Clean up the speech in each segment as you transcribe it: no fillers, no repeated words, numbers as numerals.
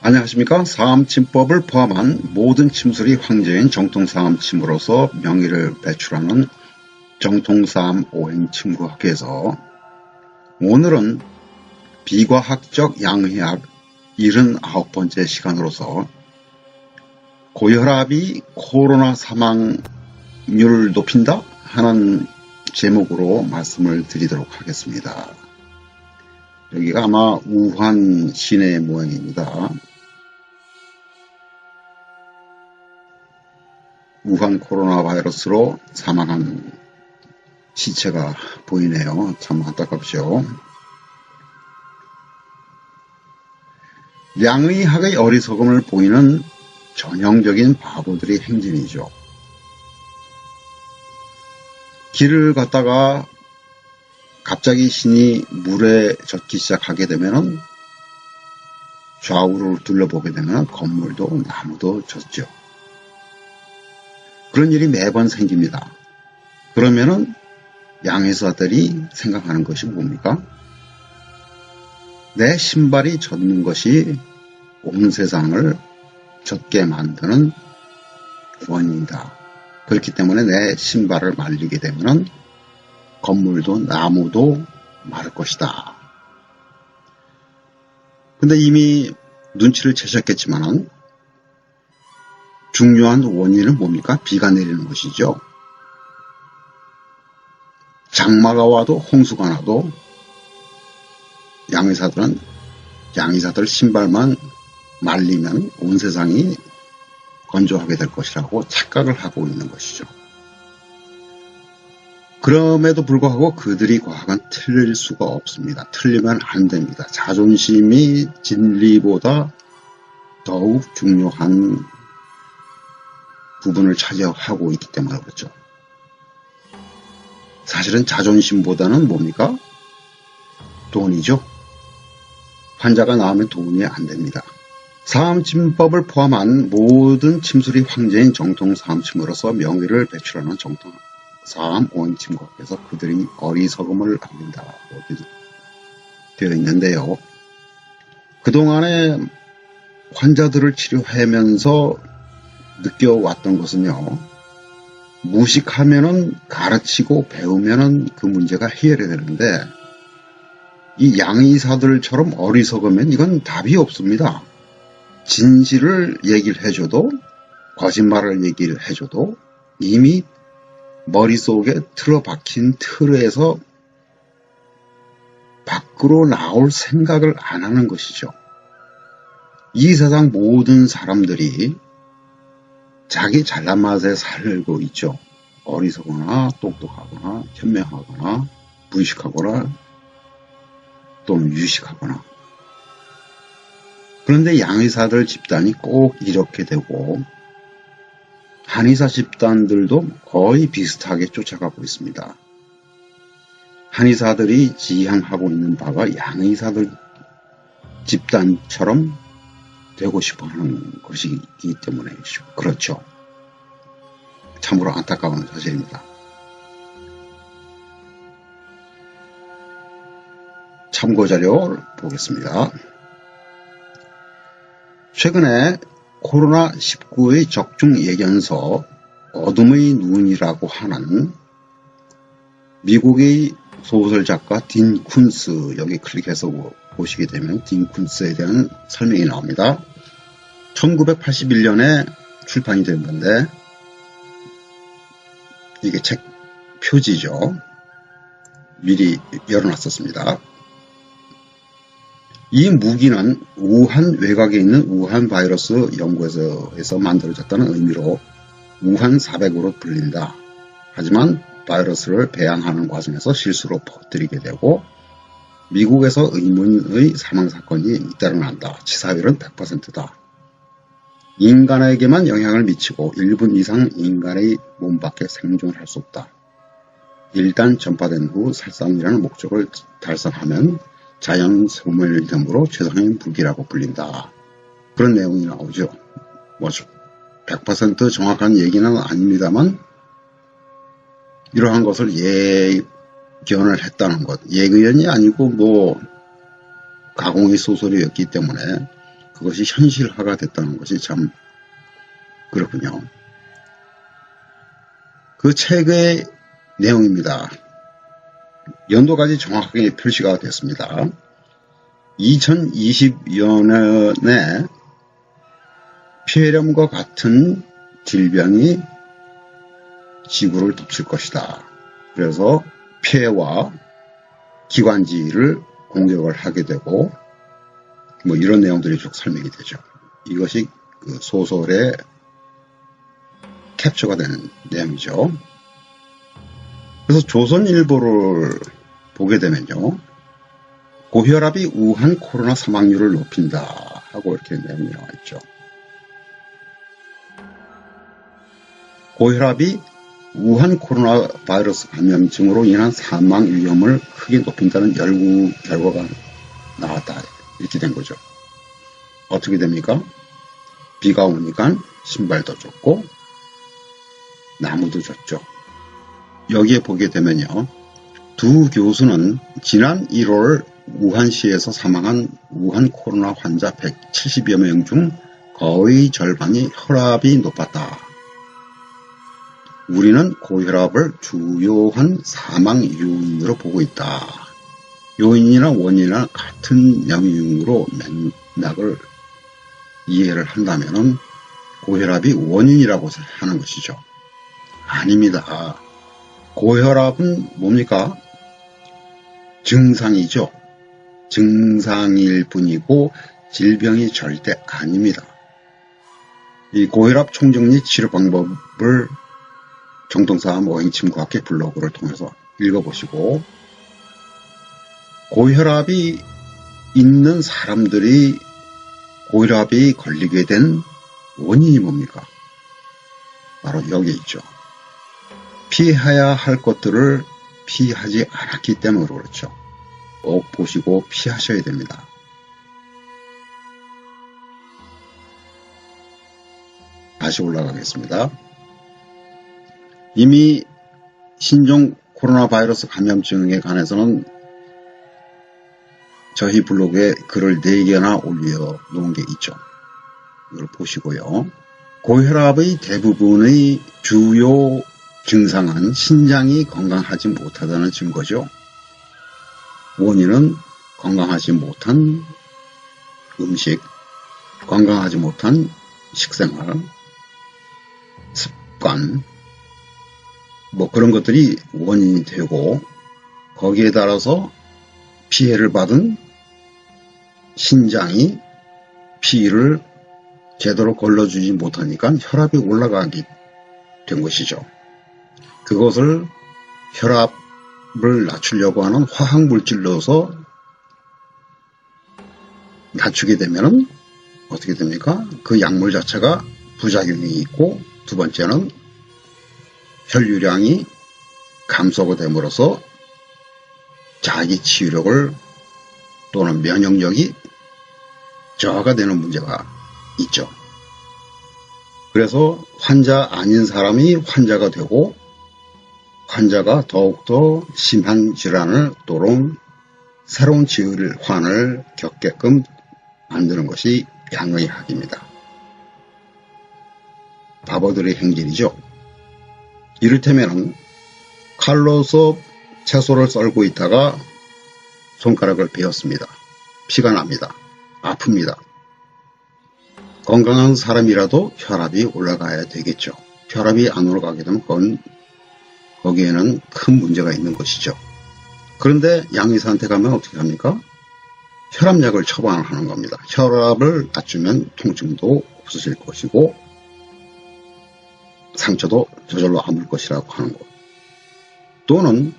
안녕하십니까. 사암침법을 포함한 모든 침술이 황제인 정통사암침으로서 명의를 배출하는 정통사암 오행침구학에서 오늘은 비과학적 양의학 79번째 시간으로서 고혈압이 코로나 사망률을 높인다 하는 제목으로 말씀을 드리도록 하겠습니다. 여기가 아마 우한 시내 모양입니다. 우한 코로나 바이러스로 사망한 시체가 보이네요. 참 안타깝죠. 양의학의 어리석음을 보이는 전형적인 바보들의 행진이죠. 길을 걷다가 갑자기 신이 물에 젖기 시작하게 되면 좌우를 둘러보게 되면 건물도 나무도 젖죠. 그런 일이 매번 생깁니다. 그러면은 양의사들이 생각하는 것이 뭡니까? 내 신발이 젖는 것이 온 세상을 젖게 만드는 원인이다. 그렇기 때문에 내 신발을 말리게 되면 건물도 나무도 마를 것이다. 근데 이미 눈치를 채셨겠지만 중요한 원인은 뭡니까? 비가 내리는 것이죠. 장마가 와도 홍수가 나도 양의사들 신발만 말리면 온 세상이 건조하게 될 것이라고 착각을 하고 있는 것이죠. 그럼에도 불구하고 그들이 과학은 틀릴 수가 없습니다. 틀리면 안 됩니다. 자존심이 진리보다 더욱 중요한 부분을 차지하고 있기 때문에 그렇죠. 사실은 자존심보다는 뭡니까? 돈이죠. 환자가 나오면 돈이 안 됩니다. 사암침법을 포함한 모든 침술이 황제인 정통사암침으로서 명의를 배출하는 정통사암 오행침구학에서 그들이 어리석음을 알린다고 되어 있는데요. 그동안에 환자들을 치료하면서 느껴왔던 것은요. 무식하면은 가르치고 배우면은 그 문제가 해결이 되는데 이 양의사들처럼 어리석으면 이건 답이 없습니다. 진실을 얘기를 해줘도 거짓말을 얘기를 해줘도 이미 머릿속에 틀어박힌 틀에서 밖으로 나올 생각을 안 하는 것이죠. 이 세상 모든 사람들이 자기 잘난 맛에 살고 있죠. 어리석거나 똑똑하거나 현명하거나 무의식하거나 또는 유식하거나. 그런데 양의사들 집단이 꼭 이렇게 되고 한의사 집단들도 거의 비슷하게 쫓아가고 있습니다. 한의사들이 지향하고 있는 바가 양의사들 집단처럼 되고 싶어 하는 것이기 때문이죠. 그렇죠. 참으로 안타까운 사실입니다. 참고자료를 보겠습니다. 최근에 코로나19의 적중 예견서 어둠의 눈이라고 하는 미국의 소설작가 딘 쿤스, 여기 클릭해서 보시게 되면 딘 쿤스에 대한 설명이 나옵니다. 1981년에 출판이 된 건데 이게 책 표지죠. 미리 열어놨었습니다. 이 무기는 우한 외곽에 있는 우한 바이러스 연구소에서 만들어졌다는 의미로 우한 400으로 불린다. 하지만 바이러스를 배양하는 과정에서 실수로 퍼뜨리게 되고 미국에서 의문의 사망사건이 잇따라 난다. 치사율은 100%다. 인간에게만 영향을 미치고 1분 이상 인간의 몸 밖에 생존할 수 없다. 일단 전파된 후 살상이라는 목적을 달성하면 자연 소멸되므로 최상의 무기라고 불린다. 그런 내용이 나오죠. 100% 정확한 얘기는 아닙니다만 이러한 것을 예견을 했다는 것. 예견이 아니고 가공의 소설이었기 때문에 그것이 현실화가 됐다는 것이 참 그렇군요. 그 책의 내용입니다. 연도까지 정확하게 표시가 됐습니다. 2020년에 폐렴과 같은 질병이 지구를 덮칠 것이다. 그래서 폐와 기관지를 공격을 하게 되고 뭐 이런 내용들이 쭉 설명이 되죠. 이것이 그 소설에 캡처가 되는 내용이죠. 그래서 조선일보를 보게 되면요. 고혈압이 우한 코로나 사망률을 높인다 하고 이렇게 내용이 나와 있죠. 고혈압이 우한 코로나 바이러스 감염증으로 인한 사망 위험을 크게 높인다는 연구 결과가 나왔다. 이렇게 된 거죠. 어떻게 됩니까? 비가 오니까 신발도 젖고 나무도 젖죠. 여기에 보게 되면요. 두 교수는 지난 1월 우한시에서 사망한 우한 코로나 환자 170여 명 중 거의 절반이 혈압이 높았다. 우리는 고혈압을 주요한 사망 요인으로 보고 있다. 요인이나 원인이나 같은 영역으로 맥락을 이해를 한다면 고혈압이 원인이라고 하는 것이죠. 아닙니다. 고혈압은 뭡니까? 증상이죠. 증상일 뿐이고 질병이 절대 아닙니다. 이 고혈압 총정리 치료 방법을 정통사 모행침구학회 블로그를 통해서 읽어보시고 고혈압이 있는 사람들이 고혈압이 걸리게 된 원인이 뭡니까? 바로 여기 있죠. 피해야 할 것들을 피하지 않았기 때문에 그렇죠. 꼭 보시고 피하셔야 됩니다. 다시 올라가겠습니다. 이미 신종 코로나 바이러스 감염증에 관해서는 저희 블로그에 글을 4개나 올려놓은 게 있죠. 이걸 보시고요. 고혈압의 대부분의 주요 증상은 신장이 건강하지 못하다는 증거죠. 원인은 건강하지 못한 음식, 건강하지 못한 식생활, 습관, 뭐 그런 것들이 원인이 되고 거기에 따라서 피해를 받은 신장이 피를 제대로 걸러주지 못하니까 혈압이 올라가게 된 것이죠. 그것을 혈압을 낮추려고 하는 화학물질로서 낮추게 되면 어떻게 됩니까? 그 약물 자체가 부작용이 있고 두 번째는 혈류량이 감소가 됨으로써 자기 치유력을 또는 면역력이 저하가 되는 문제가 있죠. 그래서 환자 아닌 사람이 환자가 되고 환자가 더욱더 심한 질환을 또는 새로운 질환을 겪게끔 만드는 것이 양의학입니다. 바보들의 행진이죠. 이를테면 칼로서 채소를 썰고 있다가 손가락을 베었습니다. 피가 납니다. 아픕니다. 건강한 사람이라도 혈압이 올라가야 되겠죠. 혈압이 안 올라가게 되면 거기에는 큰 문제가 있는 것이죠. 그런데 양의사한테 가면 어떻게 합니까? 혈압약을 처방하는 겁니다. 혈압을 낮추면 통증도 없어질 것이고 상처도 저절로 아물 것이라고 하는 것. 또는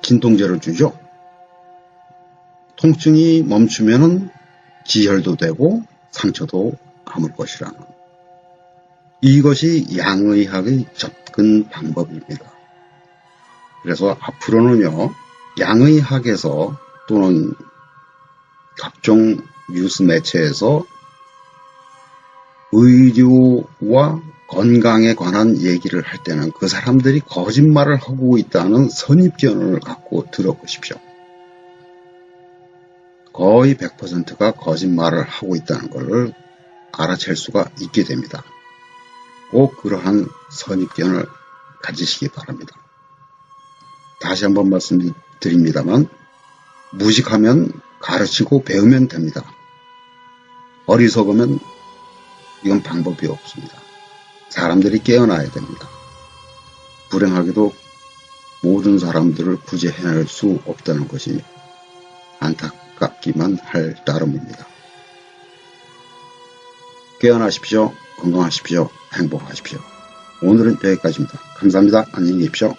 진통제를 주죠. 통증이 멈추면 지혈도 되고 상처도 아물 것이라는. 이것이 양의학의 접근 방법입니다. 그래서 앞으로는요. 양의학에서 또는 각종 뉴스 매체에서 의료와 건강에 관한 얘기를 할 때는 그 사람들이 거짓말을 하고 있다는 선입견을 갖고 들어보십시오. 거의 100%가 거짓말을 하고 있다는 것을 알아챌 수가 있게 됩니다. 꼭 그러한 선입견을 가지시기 바랍니다. 다시 한번 말씀드립니다만 무식하면 가르치고 배우면 됩니다. 어리석으면 이건 방법이 없습니다. 사람들이 깨어나야 됩니다. 불행하게도 모든 사람들을 구제해낼 수 없다는 것이 안타깝기만 할 따름입니다. 깨어나십시오. 건강하십시오. 행복하십시오. 오늘은 여기까지입니다. 감사합니다. 안녕히 계십시오.